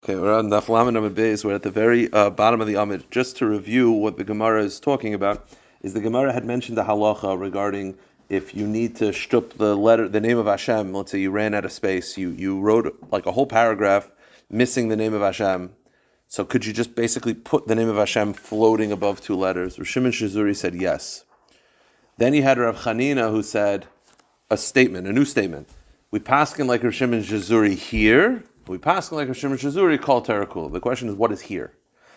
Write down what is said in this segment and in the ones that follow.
Okay, we're on Daf Yomi. We're at the very bottom of the Amid. Just to review what the Gemara is talking about, is the Gemara had mentioned the halacha regarding if you need to shtup the name of Hashem. Let's say you ran out of space, you wrote like a whole paragraph missing the name of Hashem. So could you just basically put the name of Hashem floating above two letters? Rav Shimon Shizuri said yes. Then you had Rav Chanina who said a new statement. We paskin like Rav Shimon Shizuri here. We paskin like Rav Shimon Shizuri called terakul. The question is, what is here?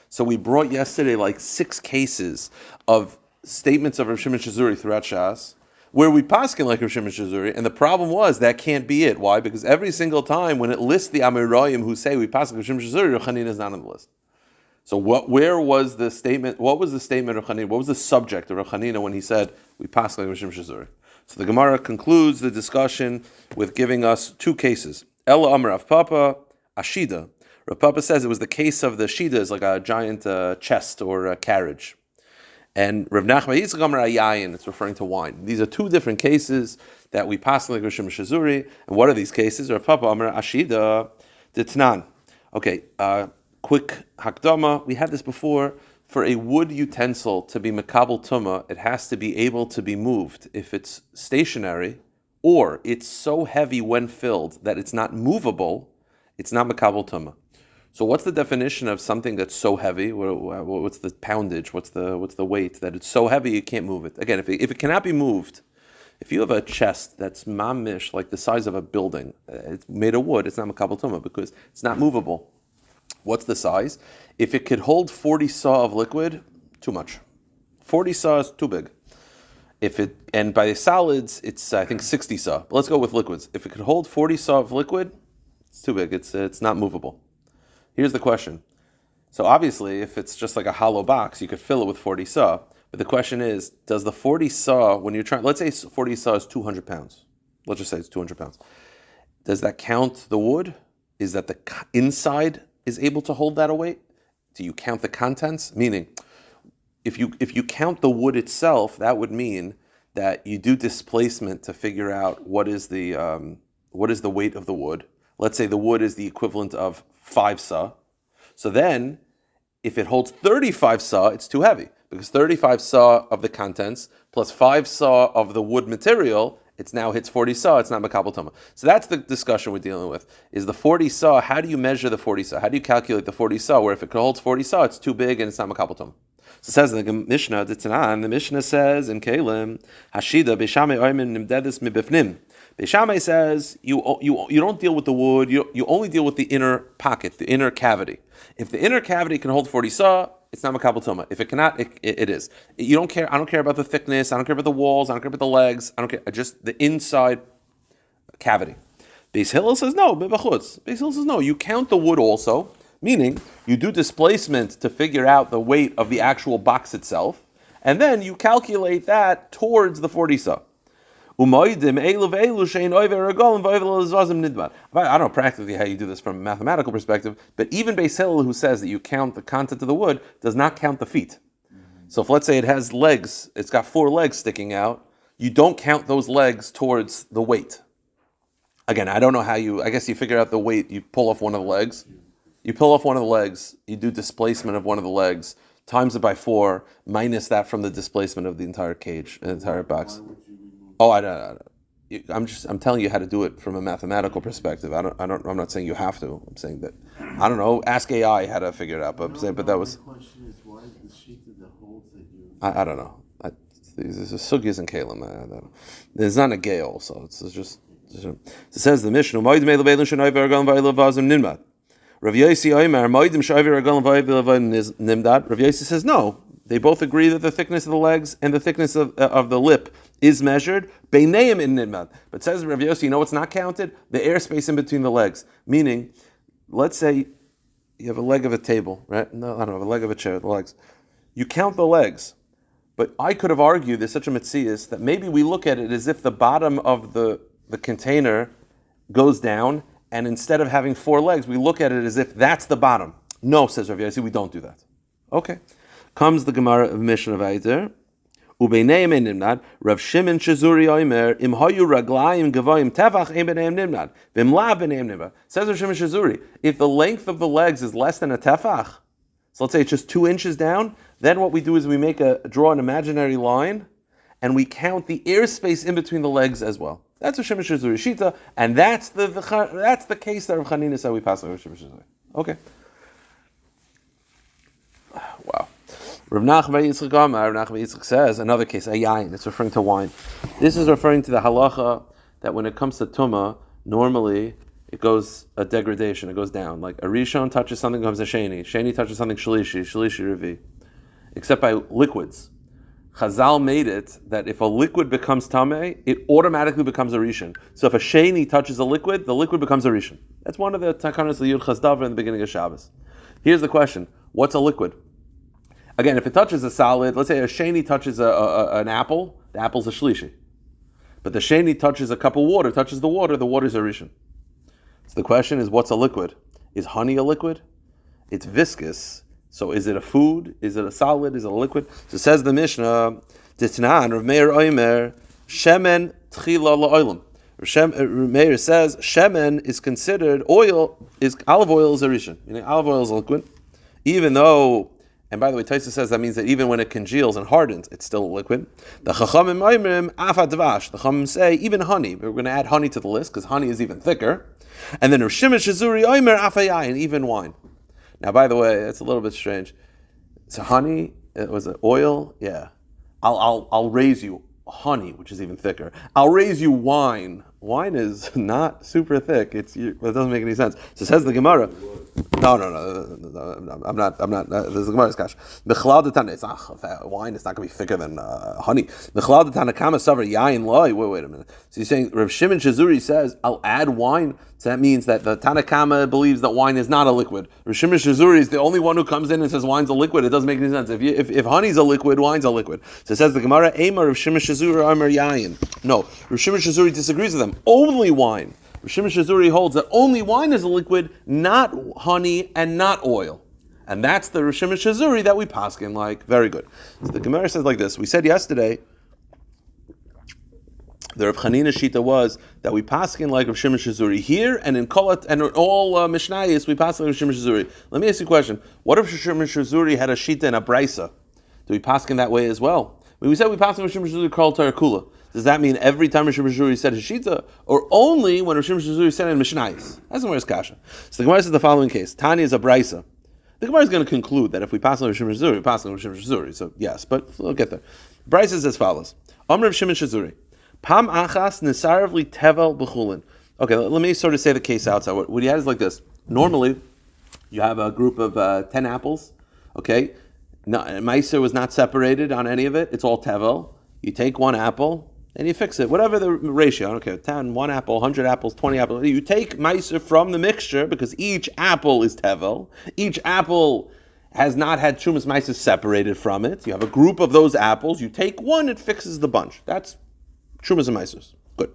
So we brought yesterday like 6 cases of statements of Rav Shimon Shizuri throughout Shas, where we paskin like Rav Shimon Shizuri, and the problem was that can't be it. Why? Because every single time when it lists the Amirayim who say we paskin Rav Shimon Shizuri, Rav Chanina is not on the list. So where was the statement? What was the statement of Rav Chanina? What was the subject of Rav Chanina when he said we paskin like Rav Shimon Shizuri? So the Gemara concludes the discussion with giving us 2 cases. Ella Amar Rav Papa, Ashida. Rav Papa says it was the case of the Shida, is like a giant chest or a carriage. And Rav Nachman Yitzchak Amar Ayayin, it's referring to wine. These are 2 different cases that we pass like Rav Shimon Shizuri. And what are these cases? Rav Papa Amar Ashida Ditnan. Okay, quick hakdama. We had this before. For a wood utensil to be makabel tuma, it has to be able to be moved. If it's stationary, or it's so heavy when filled that it's not movable, it's not makabel tuma. So what's the definition of something that's so heavy? What's the poundage? What's the weight that it's so heavy you can't move it? Again, if it cannot be moved, if you have a chest that's mamish, like the size of a building, it's made of wood, it's not makabel tuma because it's not movable. What's the size? If it could hold 40 saw of liquid, too much. 40 saw is too big. And by solids, it's I think 60 saw. But let's go with liquids. If it could hold 40 saw of liquid, it's too big. It's not movable. Here's the question. So obviously, if it's just like a hollow box, you could fill it with 40 saw. But the question is, does the 40 saw, when you're trying, let's say 40 saw is 200 pounds. Let's just say it's 200 pounds. Does that count the wood? Is that the inside is able to hold that weight? Do you count the contents? Meaning, if you count the wood itself, that would mean that you do displacement to figure out what is the weight of the wood. Let's say the wood is the equivalent of 5 saw. So then, if it holds 35 saw, it's too heavy because 35 saw of the contents plus 5 saw of the wood material, it's now hits 40 saw, it's not makabel tuma. So that's the discussion we're dealing with. Is the 40 saw, how do you measure the 40 saw? How do you calculate the 40 saw? Where if it holds 40 saw, it's too big and it's not makabel tuma. So it says in the Mishnah, the Mishnah says in Kalim, Hashida Beishamei Oymen Nimdedis Mibifnim. Beishamei says you don't deal with the wood, you only deal with the inner pocket, the inner cavity. If the inner cavity can hold 40 saw, it's not makabel tuma. If it cannot, it is. You don't care. I don't care about the thickness. I don't care about the walls. I don't care about the legs. I don't care. Just the inside cavity. Beis Hillel says no. Beis Hillel says no. You count the wood also, meaning you do displacement to figure out the weight of the actual box itself, and then you calculate that towards the 40 saw. I don't know practically how you do this from a mathematical perspective, but even Beis Hillel, who says that you count the content of the wood, does not count the feet. So if let's say it has legs, it's got 4 legs sticking out, you don't count those legs towards the weight. Again, I don't know how I guess you figure out the weight, you pull off one of the legs, you do displacement of one of the legs, times it by 4, minus that from the displacement of the entire cage, the entire box. Oh, I don't. I'm telling you how to do it from a mathematical perspective. I'm not saying you have to. I'm saying that I don't know. Ask AI how to figure it out. But that was. The question is, why is the sheet that holds that you? I don't know. There's a sugyas and kalim. There's not a gale, so it's just. It says the Mishnah. Rav Yossi says no. They both agree that the thickness of the legs and the thickness of the lip is measured. Beineim in nidmad. But says Rav Yossi, you know what's not counted? The airspace in between the legs. Meaning, let's say you have a leg of a table, right? No, I don't know, a leg of a chair, the legs. You count the legs. But I could have argued, there's such a metzias, that maybe we look at it as if the bottom of the container goes down, and instead of having 4 legs, we look at it as if that's the bottom. No, says Rav Yossi, we don't do that. Okay. Comes the Gemara of Mishnah Vayter. Ubeineim ein nimnad. Rav Shimon Shazuri Oimer, im hoyu raglayim gavoyim tefach ein b'neim nimnad. V'im la b'neim nimnad. Says Rav Shimon Shazuri, if the length of the legs is less than a tefach, so let's say it's just 2 inches down, then what we do is we draw an imaginary line, and we count the airspace in between the legs as well. That's Rav Shimon Shazuri Shita, and that's the case that Rav Chanina said we pass on Rav Shimon Shazuri. Okay. Wow. Rav Nachman Yitzchak says, another case, a yain, it's referring to wine. This is referring to the halacha that when it comes to tumah, normally it goes a degradation, it goes down. Like a rishon touches something, comes a sheni touches something shlishi revi. Except by liquids. Chazal made it that if a liquid becomes tameh, it automatically becomes a rishon. So if a sheni touches a liquid, the liquid becomes a rishon. That's one of the takanas of Yud Chazdavar in the beginning of Shabbos. Here's the question: what's a liquid? Again, if it touches a solid, let's say a sheni touches an apple, the apple's a shlishi. But the sheni touches a cup of water, touches the water's a rishon. So the question is, what's a liquid? Is honey a liquid? It's viscous. So is it a food? Is it a solid? Is it a liquid? So says the Mishnah, Titnan, Rav Meir Oimer, Shemen Tchila La'olam. Rav Meir says, Shemen is considered olive oil is a rishon. Meaning olive oil is a liquid. Even though, and by the way, Taisa says that means that even when it congeals and hardens, it's still a liquid. The Chachamim Oimrim, Afa Dvash. The Chachamim say, even honey. We're going to add honey to the list, because honey is even thicker. And then Rav Shimon Shazuri Oimer, Afa Yayin, even wine. Now, by the way, it's a little bit strange. So honey, was it oil? Yeah. I'll raise you honey, which is even thicker. I'll raise you wine. Wine is not super thick. It doesn't make any sense. So says the Gemara. No. I'm not. This is the Gemara's kash. Wine is not going to be thicker than honey. Wait a minute. So he's saying Rav Shimon Shazuri says, I'll add wine. So that means that the Tanakama believes that wine is not a liquid. Rav Shimon Shazuri is the only one who comes in and says wine's a liquid. It doesn't make any sense. If honey's a liquid, wine's a liquid. So it says the Gemara, Eimar Rav Shimon Shazuri Amar Yayin. No, Rav Shimon Shazuri disagrees with them. Only wine. Rav Shimon Shazuri holds that only wine is a liquid, not honey and not oil. And that's the Rav Shimon Shazuri that we paskin like. Very good. So the Gemara says like this. We said yesterday, the Rav Chanina Shita was that we paskin like Rav Shimon Shazuri here, and in Kolat and in all Mishnayos we paskin like Rav Shimon Shazuri. Let me ask you a question. What if Rav Shimon Shazuri had a Shita and a Brisa? Do we paskin that way as well? We said we paskin Rav Shimon Shazuri Kol Tarakula. Does that mean every time Rav Shimon Shazuri said his Shita, or only when Rav Shimon Shazuri said it in Mishnayos? That's the Gemara's kasha. So the Gemara says the following case. Tanya is a Brisa. The Gemara is going to conclude that if we pass on Rav Shimon Shazuri, we pass on Rav Shimon Shazuri. So yes, but we'll get there. Brisa is as follows. Amr Rav Shimon Shazuri. Pam achas nisarevli tevel b'chulin. Okay, let me sort of say the case outside. What he had is like this. Normally, you have a group of 10 apples. Okay, Meiser was not separated on any of it. It's all tevel. You take one apple and you fix it. Whatever the ratio. I don't care. 10, 1 apple, 100 apples, 20 apples. You take Meiser from the mixture because each apple is tevel. Each apple has not had Trumas Meiser separated from it. You have a group of those apples. You take one, it fixes the bunch. That's Trumas and Meisers. Good.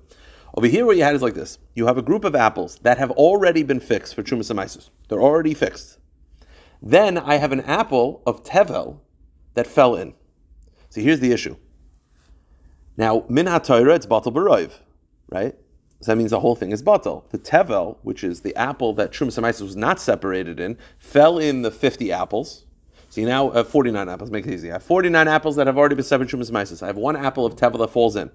Over here what you had is like this. You have a group of apples that have already been fixed for Trumas and Meisers. They're already fixed. Then I have an apple of Tevel that fell in. See, here's the issue. Now, Min HaTorah, it's Batal B'Roiv, right? So that means the whole thing is Batal. The Tevel, which is the apple that Trumas and Meisers was not separated in, fell in the 50 apples. So you now have 49 apples. Make it easy. I have 49 apples that have already been separated from Trumas and Meisers. I have one apple of Tevel that falls in.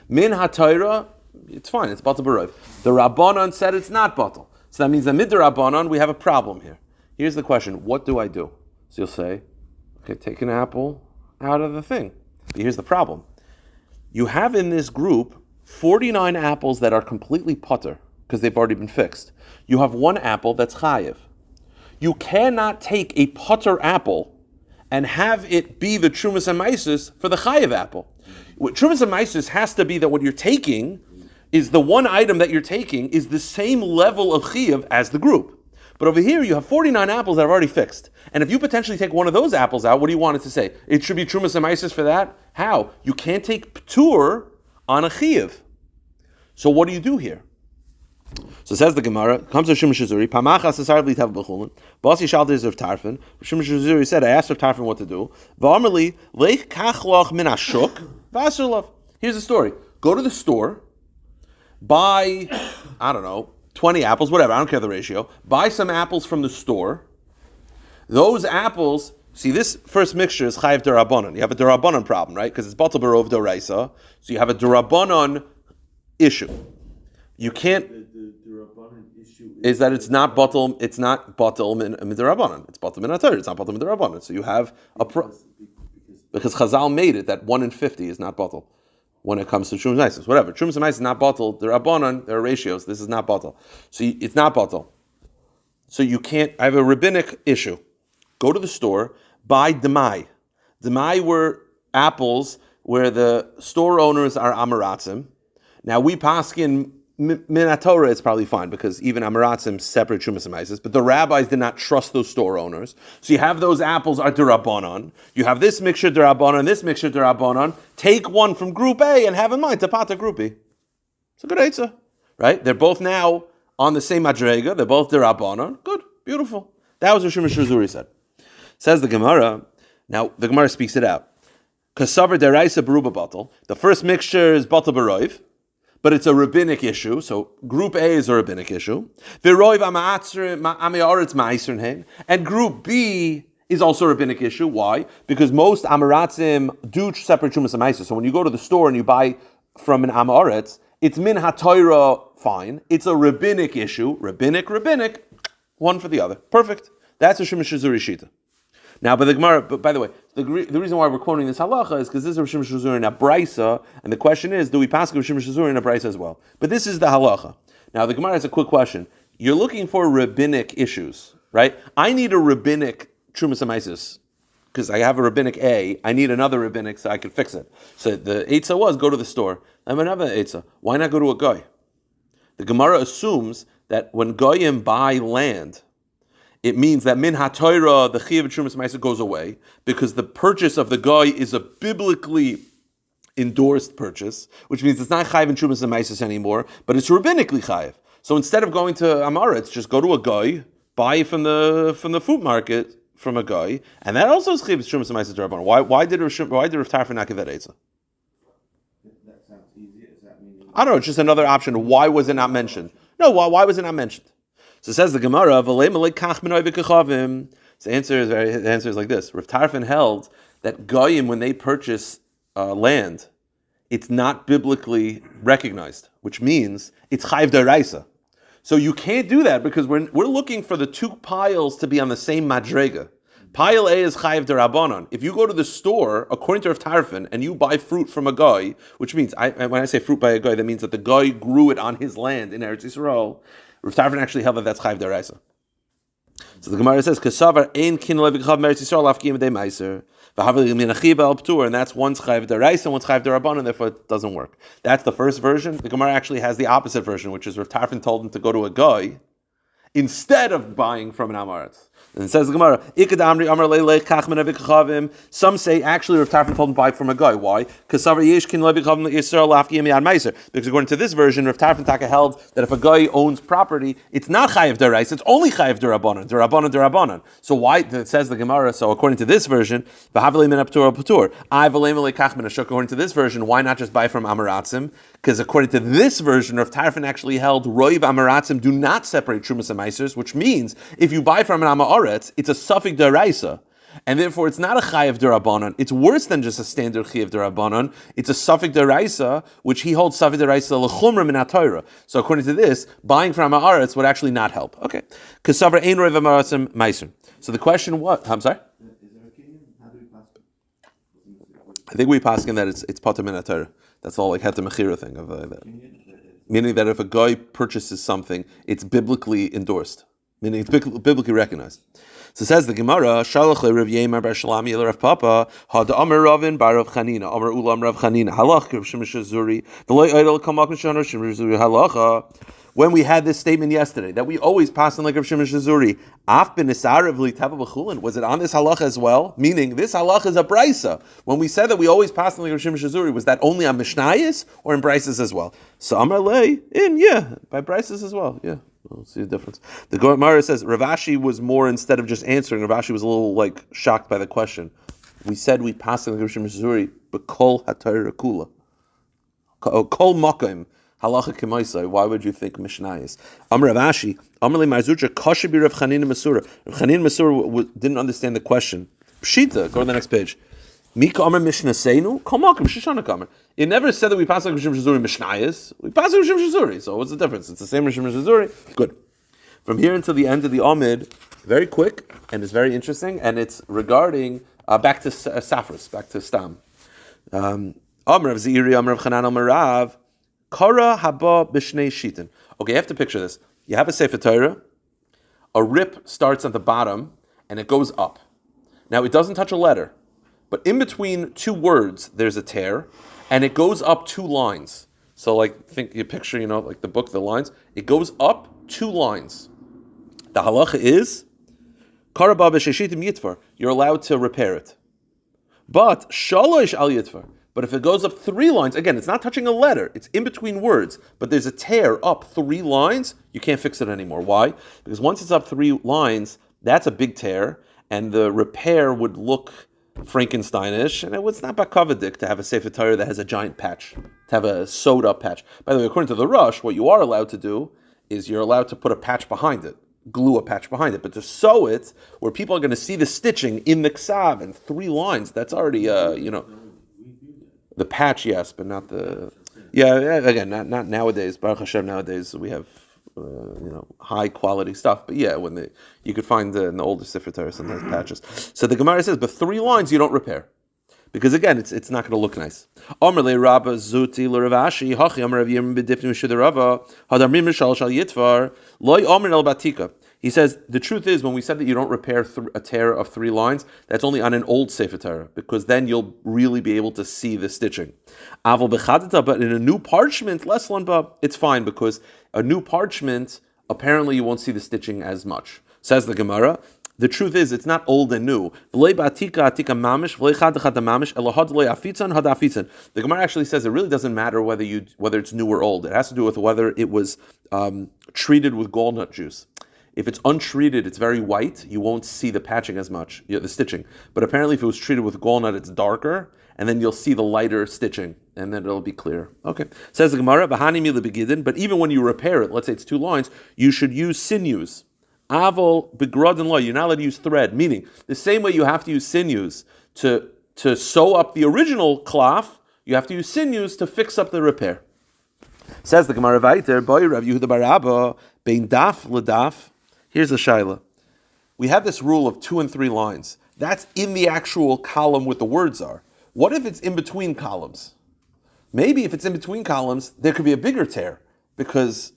Min HaTorah, it's fine, it's Batal B'Roiv. The Rabbanon said it's not Batal. So that means that mid the Rabbanon, we have a problem here. Here's the question, what do I do? So you'll say, okay, take an apple out of the thing. But here's the problem. You have in this group 49 apples that are completely putter, because they've already been fixed. You have one apple that's chayiv. You cannot take a putter apple and have it be the Trumas and Meisus for the chayiv apple. What Trumas and Meisus has to be that what you're taking is the one item that you're taking is the same level of chayiv as the group. But over here you have 49 apples that are already fixed. And if you potentially take one of those apples out, what do you want it to say? It should be Trumas and Meisus for that? How? You can't take ptur on a chayiv. So what do you do here? So says the Gemara, comes to Shimon Shizuri, Pamachas asar b'li tav b'chulin, Basi shalters of Tarfin. Shimon Shizuri said, I asked of Tarfin what to do. V'amarli, leich kachloch min ashuk, v'asurlov. Here's the story. Go to the store, buy, 20 apples, whatever, I don't care the ratio. Buy some apples from the store. Those apples, see, this first mixture is chayiv derabanan. You have a derabanan problem, right? Because it's batal barov doraisa. So you have a derabanan issue. You can't. The derabanan issue is that it's not batal. It's not batal min derabanan. It's batal min atar. It's not batal min derabanan. So you have a because Chazal made it that 1 in 50 is not batal when it comes to Trumas Maisis. Whatever, Trumas Maisis is not batal. Derabanan, there are ratios. This is not batal. So it's not batal. So you can't. I have a rabbinic issue. Go to the store, buy demai. Demai were apples where the store owners are Amaratzim. Now we paskin Minatorah is probably fine because even Amaratzim separate Trumas and Maisis, but the rabbis did not trust those store owners. So you have those apples are Durabanan. You have this mixture Durabanan, this mixture Durabanan. Take one from Group A and have in mind Tapata Group B. It's a good eitzah, right? They're both now on the same madrega. They're both Durabanan. Good, beautiful. That was what Shimon Shizuri said. Says the Gemara. Now the Gemara speaks it out. Kasavar deraisa beruba batal. The first mixture is batal beroiv, but it's a rabbinic issue. So Group A is a rabbinic issue. Veroiv amayaretz ma'isernhein, and Group B is also a rabbinic issue. Why? Because most amaratzim do separate chumas and ma'aser. So when you go to the store and you buy from an amaretz, it's min ha'torah fine. It's a rabbinic issue. Rabbinic, one for the other. Perfect. That's a Shimon Shizuri shita. Now, but the Gemara. But by the way, the reason why we're quoting this halacha is because this is Rav Shimon Shizuri in a brisa, and the question is, do we pass Rav Shimon Shizuri in a brisa as well? But this is the halacha. Now, the Gemara has a quick question. You're looking for rabbinic issues, right? I need a rabbinic trumas amaisis because I have a rabbinic A. I need another rabbinic so I can fix it. So the eitzah was go to the store. I have another eitzah. Why not go to a guy? The Gemara assumes that when goyim buy land, it means that min haTorah, the chiyuv trumas ma'aser goes away because the purchase of the guy is a biblically endorsed purchase, which means it's not chayiv and trumas ma'aser anymore, but it's rabbinically chayiv. So instead of going to Amaretz, just go to a guy, buy from the fruit market from a guy, and that also is chiyuv trumas ma'aser derabbanan. Why did Rav Tarfon not give that eitzah? That sounds easier. Does that mean? I don't know. It's just another option. Why was it not mentioned? No. Why was it not mentioned? So says the Gemara, so the answer is like this. Rav Tarfon held that goyim, when they purchase land, it's not biblically recognized, which means it's chayiv d'oraisa. So you can't do that because we're looking for the two piles to be on the same madrega. Pile A is chayiv d'Rabbanan. If you go to the store, according to Rav Tarfon, and you buy fruit from a guy, which means, when I say fruit by a guy, that means that the guy grew it on his land in Eretz Yisrael. Rav Tarfon actually held that that's chayiv d'oraisa. So the Gemara says, "Kasavar ein kin levichav meretz Yisrael afkim day meiser v'havli min achiva al ptur," and that's one's chayiv d'oraisa and one's chayiv d'Rabbanan, and therefore it doesn't work. That's the first version. The Gemara actually has the opposite version, which is Rav Tarfon told him to go to a guy instead of buying from an amaretz. And it says the Gemara, some say actually Rav Tarfon told him to buy from a guy. Why? Because according to this version, Rav Tarfon Taka held that if a guy owns property, it's not chayiv d'oraisa, it's only chayiv d'Rabbanan. So why? It says the Gemara. So according to this version, according to this version, why not just buy from amaratzim? Because according to this version, Rav Tarfon actually held roiv amaratzim do not separate trumas and maisers, which means if you buy from an amaretz, it's a suffix d'oraisa, and therefore it's not a chayiv d'Rabbanan. It's worse than just a standard chayiv d'Rabbanan. It's a suffix d'oraisa, which he holds suffix d'oraisa l'chumra min haTorah. So according to this, buying from amaretz would actually not help. Okay, kasavar ein roiv amaratzim meiser. So the question what? I'm sorry. Is there a kinyan? How do we pass it? I think we pass in that it's pater min haTorah. That's all like heter mechira thing of that. Meaning that if a guy purchases something, it's biblically endorsed. meaning it's biblically recognized. So says the Gemara, Shalach le Rav Yemar bar Shalami el Rav Papa, had Amar Ravin bar Rav Chanina, Amar Ulam Rav Chanina, halach Rav Shimon Shazuri, the loy idol kamak Shimon Shazuri halacha. When we had this statement yesterday that we always pass on like Rav Shimon Shazuri, af ben Nisarav li tava b'chulin, was it on this halacha as well? Meaning this halacha is a brisa. When we said that we always pass on like Rav Shimon Shazuri, was that only on Mishnayos or in brises as well? So Amar lei by brises as well, yeah. We'll see the difference. The Gemara says Rav Ashi was more, instead of just answering, Rav Ashi was a little like shocked by the question. We said we passed on the Rav Shimon Shazuri, but kol hatayr kula, kol makim halacha kemaisai. Why would you think Mishnayos? Amar Rav Ashi, Amar le Marzucha kasha bi Rav Chanina Masura. Rav Chanina Masura didn't understand the question. Pshita, go to the next page. Mika Amar Mishnah Seinu, kol makim Shoshana Kamer. It never said that we pass like Rav Shimon Shazuri Mishnayos. We pass like Rav Shimon Shazuri. So what's the difference? It's the same Rav Shimon Shazuri. Good. From here until the end of the Amid, very quick, and it's very interesting, and it's regarding back to Safras, back to Stam. Amr of Ziri, Amr of Chanan, Amr Rav, Kara haba b'shnei shitin. Okay, you have to picture this. You have a Sefer Torah, a rip starts at the bottom, and it goes up. Now, it doesn't touch a letter, but in between two words, there's a tear, and it goes up 2 lines. So, like, think you picture, like the book, the lines. It goes up 2 lines. The halacha is, Karaba b'sheshitim yitvar. You're allowed to repair it. But shalosh al yitvar. But if it goes up 3 lines, again, it's not touching a letter. It's in between words. But there's a tear up 3 lines. You can't fix it anymore. Why? Because once it's up 3 lines, that's a big tear, and the repair would look Frankensteinish, and it's not bakavadik to have a Sefer Torah that has a giant patch, to have a sewed up patch. By the way, according to the Rush, what you are allowed to do is you're allowed to put a patch behind it, glue a patch behind it, but to sew it where people are going to see the stitching in the ksav and 3 lines, that's already the patch, yes, but not the again, not nowadays. Baruch Hashem, nowadays we have high quality stuff. But yeah, you could find in the older Sefer Torah sometimes patches. So the Gemara says, but 3 lines you don't repair, because again, it's not going to look nice. Amr le Rabba zuti le Rav Ashi hachi Amr Rav Yirmiyah b'difnim shud Rava hadamrim mishal shal yitvar loy Amr el batika. He says the truth is, when we said that you don't repair a tear of 3 lines, that's only on an old Sefer Torah, because then you'll really be able to see the stitching. Aval bechadita, but in a new parchment, less lanba, it's fine, because a new parchment, apparently you won't see the stitching as much. Says the Gemara, the truth is, it's not old and new. The Gemara actually says it really doesn't matter whether it's new or old. It has to do with whether it was treated with gallnut juice. If it's untreated, it's very white. You won't see the patching as much, the stitching. But apparently, if it was treated with gallnut, it's darker, and then you'll see the lighter stitching, and then it'll be clear. Okay. Says the Gemara, but even when you repair it, let's say it's 2 lines, you should use sinews. Avol begrodin law. You're not allowed to use thread. Meaning, the same way you have to use sinews to sew up the original cloth, you have to use sinews to fix up the repair. Says the Gemara Vayter, Boy Rav Yehuda bar Abba, bein daf ledaf. Here's the shaila. We have this rule of 2 and 3 lines. That's in the actual column where the words are. What if it's in between columns? Maybe if it's in between columns, there could be a bigger tear, because,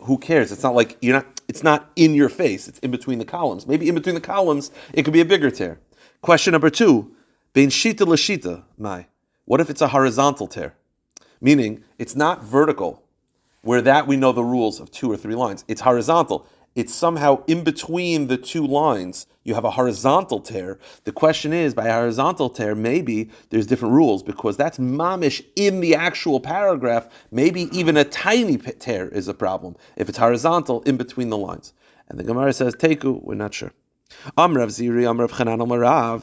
who cares? It's not like it's not in your face. It's in between the columns. Maybe in between the columns, it could be a bigger tear. Question number 2, bein shita l'shita, mai. What if it's a horizontal tear? Meaning, it's not vertical, where that we know the rules of 2 or 3 lines. It's horizontal. It's somehow in between the 2 lines. You have a horizontal tear. The question is, by a horizontal tear, maybe there's different rules, because that's mamish in the actual paragraph. Maybe even a tiny tear is a problem if it's horizontal in between the lines. And the Gemara says, Teiku, we're not sure. Amrav Ziri, Amrav Chanan, Amarav.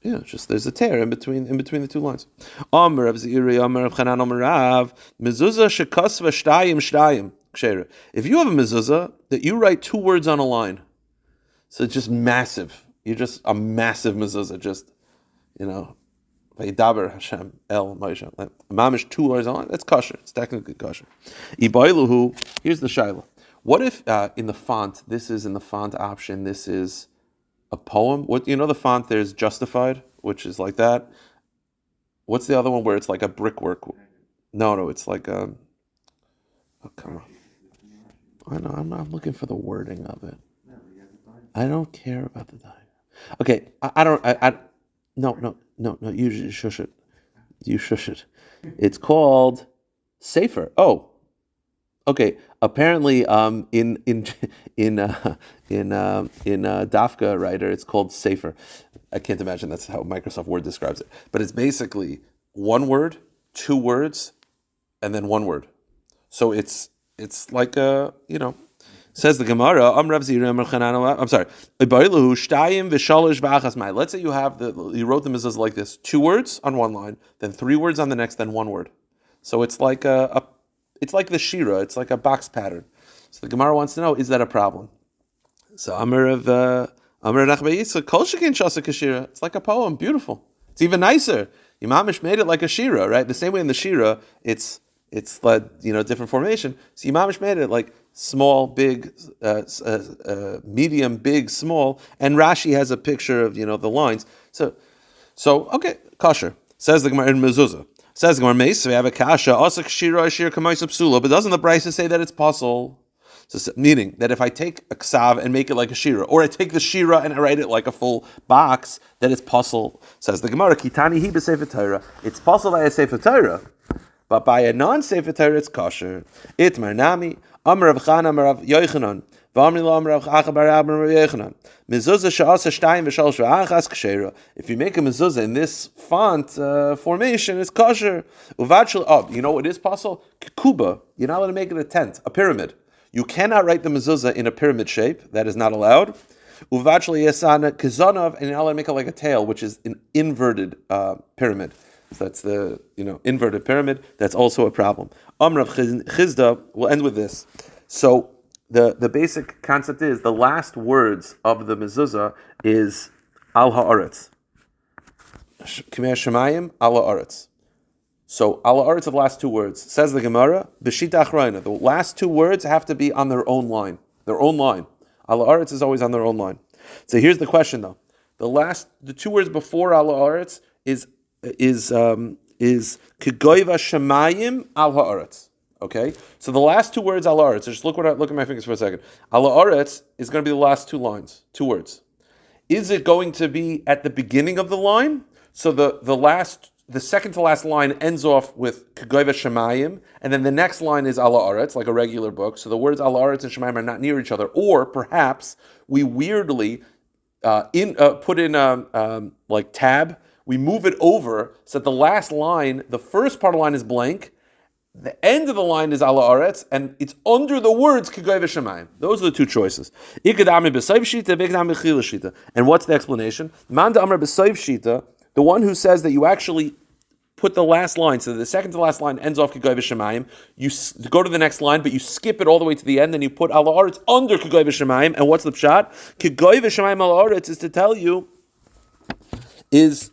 Yeah, just there's a tear in between the 2 lines. Amr of Ziri, Amr of Chanan, Amr Rav, mezuzah shekasva shtayim. If you have a mezuzah that you write 2 words on a line, so it's just massive. You're just a massive mezuzah, just Vayidaber Hashem El Moshe. Mamish 2 words on a line. That's kosher. It's technically kosher. Ibailuhu. Here's the shaila. What if in the font? This is in the font option. This is a poem. What the font? There's Justified, which is like that. What's the other one where it's like a brickwork? No, it's like Oh, come on. I know. I'm looking for the wording of it. No, you have the time. I don't care about the diagram. Okay, I don't. No. You shush it. You shush it. It's called Safer. Oh, okay. Apparently, in Dafka writer, it's called Safer. I can't imagine that's how Microsoft Word describes it. But it's basically one word, two words, and then one word. So it's like says the Gemara. I'm sorry. Let's say you wrote the mezuzah like this: two words on one line, then three words on the next, then one word. So it's like it's like the shira. It's like a box pattern. So the Gemara wants to know: is that a problem? So it's like a poem, beautiful. It's even nicer. Imamish made it like a shira, right? The same way in the shira, it's like different formation. So Imamish made it like small, big, medium, big, small, and Rashi has a picture of the lines. So okay, kosher. Says the Gemara in Mezuzah. Says the Gemara, we have a kasha, asak shira shir kamaisa psula, but doesn't the Brisa say that it's possible? So, meaning that if I take a ksav and make it like a shira, or I take the shira and I write it like a full box, that it's possible. Says the Gemara, kitani hi b'sefer Torah. It's possible by a sefer Torah, but by a non-sefer Torah, it's kosher. Itmar nami, amar Rav Chana, amar Rav Yochanan, v'amri lo amar Rav Chacha bar Rav Yochanan. Mezuzah she'asa shtayim v'shalosh v'achas kshera. If you make a mezuzah in this font formation, it's kosher. Uvachel, you know what is possible? Kuba. You're not allowed to make it a tent, a pyramid. You cannot write the mezuzah in a pyramid shape. That is not allowed. Uvachel yesana kizanav, and you're not allowed to make it like a tail, which is an inverted pyramid. So that's the inverted pyramid. That's also a problem. Amrav Chizda, we'll end with this. So the basic concept is the last words of the mezuzah is al haaretz. Kimei Shemayim al haaretz. So al haaretz are the last two words. Says the Gemara, b'shita achrayna. The last two words have to be on their own line. Their own line. Al haaretz is always on their own line. So here's the question though. The two words before al haaretz is kigoiva shemayim al haaretz. Okay, so the last two words al haaretz. Just look at my fingers for a second. Al haaretz is going to be the last two lines, two words. Is it going to be at the beginning of the line? So the second to last line ends off with kigoiva shemayim, and then the next line is al haaretz, like a regular book. So the words al haaretz and shemayim are not near each other. Or perhaps we weirdly put in like tab. We move it over so that the last line, the first part of the line is blank, the end of the line is ala aretz, and it's under the words kigoy v'shamayim. Those are the two choices. And what's the explanation? Manda amar b'sayv shita, the one who says that you actually put the last line, so the second to last line ends off kigoy v'shamayim, you go to the next line, but you skip it all the way to the end, and you put ala aretz under kigoy v'shamayim, and what's the pshat? Kigoy v'shamayim ala aretz is to tell you, is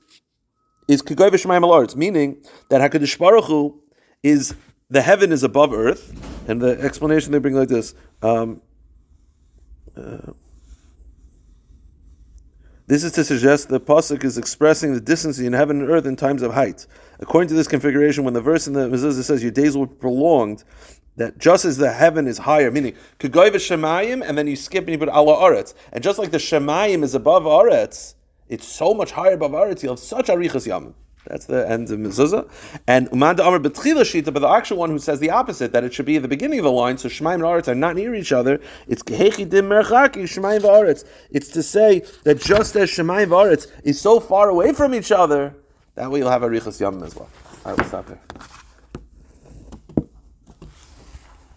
kigoy v'shamayim ala aretz, meaning that HaKadosh Baruch Hu is, the heaven is above earth, and the explanation they bring like this. This is to suggest the pasuk is expressing the distance in heaven and earth in times of height. According to this configuration, when the verse in the mezuzah says your days will be prolonged, that just as the heaven is higher, meaning kigoy v'shamayim, and then you skip and you put ala aretz, and just like the shamayim is above aretz, it's so much higher above aretz, you'll have such arichas yamim. That's the end of mezuzah. And Umanda Amar B'tchila Shita, but the actual one who says the opposite, that it should be at the beginning of the line, so Shemayim and Aretz are not near each other. It's Kehechi Dim Merchaki Shemayim v'Aretz. It's to say that just as Shemayim v'Aretz is so far away from each other, that way you'll have Arichas Yamim as well. All right, we'll stop there.